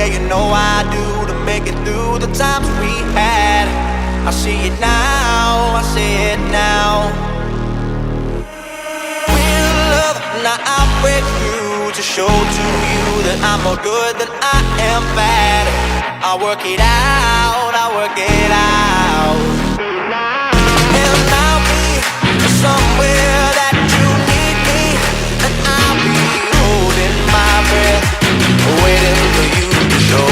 Yeah, you know I do, to make it through the times we had. I see it now, I see it now. Real love, now I break through to show to you that I'm more good than I am bad. I work it out, I work it out. And I'll be somewhere that you need me, and I'll be holding my breath, waiting for you to show.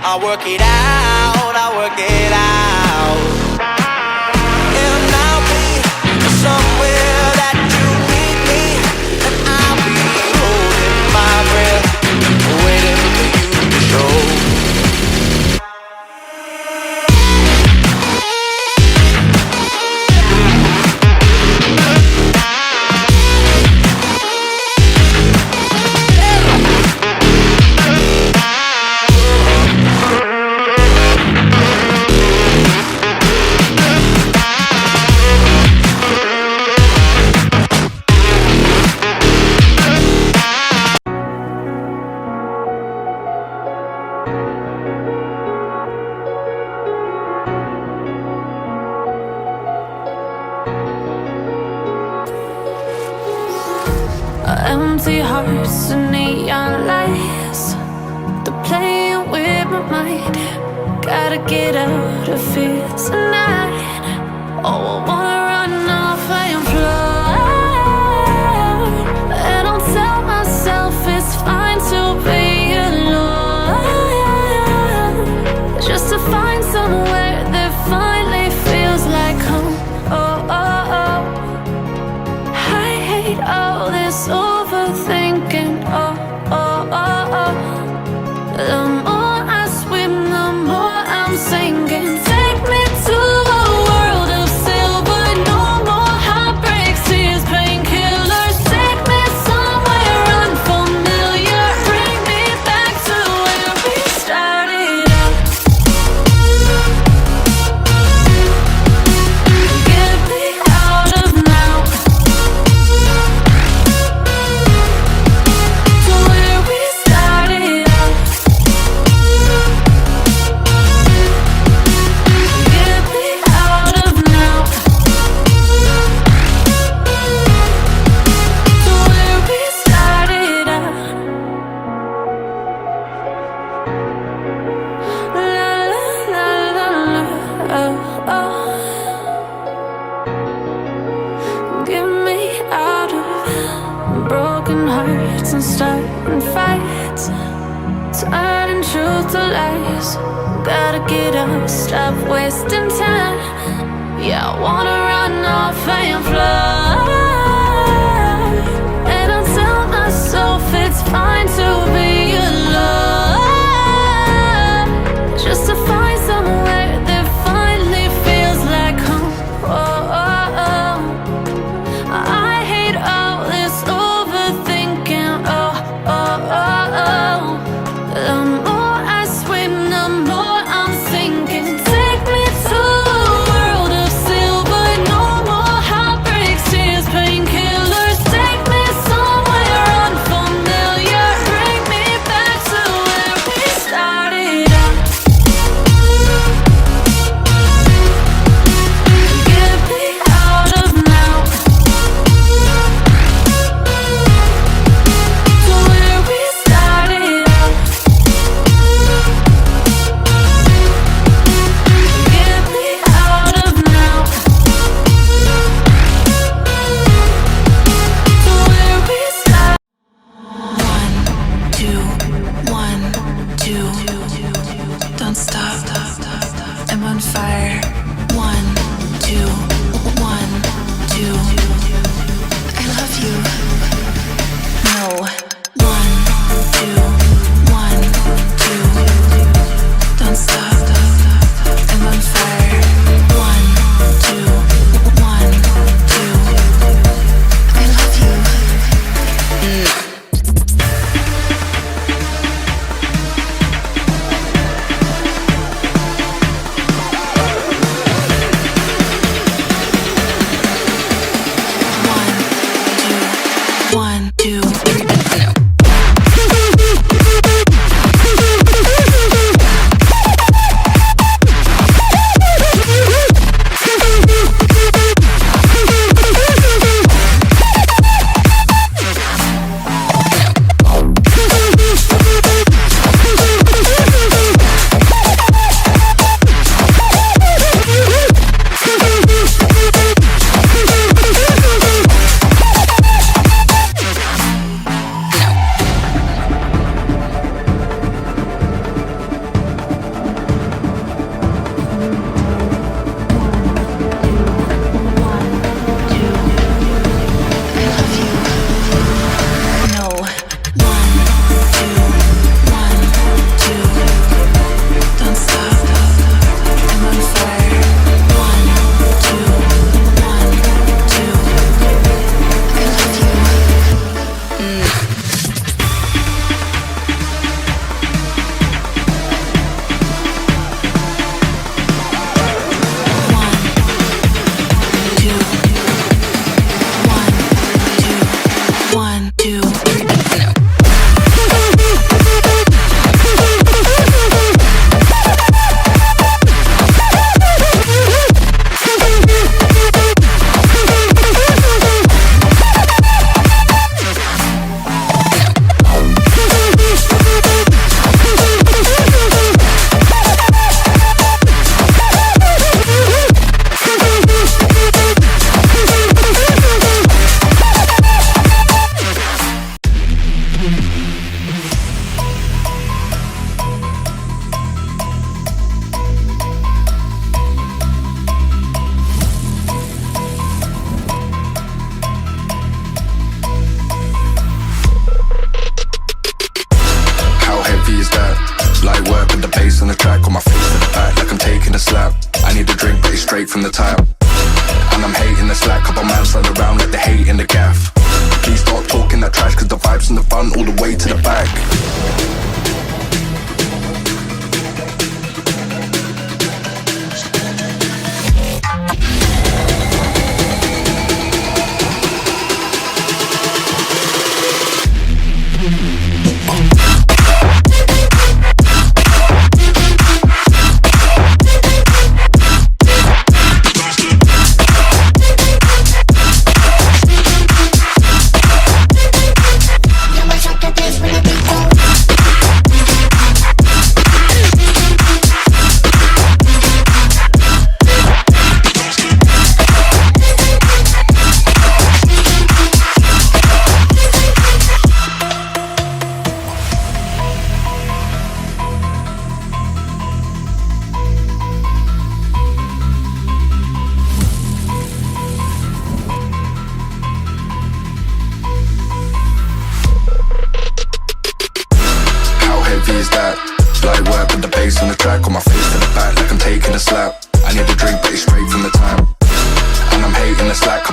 I work it out, I work it out. And I'll be somewhere that you need me, and I'll be holding my breath, waiting for you to show. Empty hearts and neon lights, they're playing with my mind. Gotta get out of here tonight. Oh, I wanna run off and fly, and I'll tell myself it's fine to be alone, just to find somewhere that finally feels like home. Oh, oh, oh. I hate all this overthinking, oh, oh, oh, oh. The more I swim, the more I'm sinking. Take me to a world of silver, no more heartbreaks, tears, painkillers. Take me somewhere unfamiliar, bring me back to where we started out. Get me out of now, to where we started out. Get me out of now, to where we started out. La la la la la, oh, oh. Get me out of broken hearts and starting fights, turning truth to lies. Gotta get up, stop wasting time. Yeah, I wanna run off and fly, and I'll tell myself it's fine to be alone, just to find somewhere that finally feels like home. Oh, oh, oh. I hate all this overthinking, oh, oh, oh, oh. The more I swim, the more I'm sinking. Take me to a world of silver, no more heartbreaks, tears, fire. 1, 2, 1, 2. I love you. No. 1, 2, 1, 2. Don't stop. I'm on fire. 1, 2, 1, 2. I love you. One, two, three, no. On the track, on my face to the back, like I'm taking a slap. I need a drink, but it's straight from the tap. And I'm hating the slack, couple man slide around like they hate in the gaff. Please stop talking that trash, cause the vibes in the front all the way to the back. Is that light work with the bass on the track, on my face to the back like I'm taking a slap. I need a drink but it's straight from the tap. And I'm hating the slack,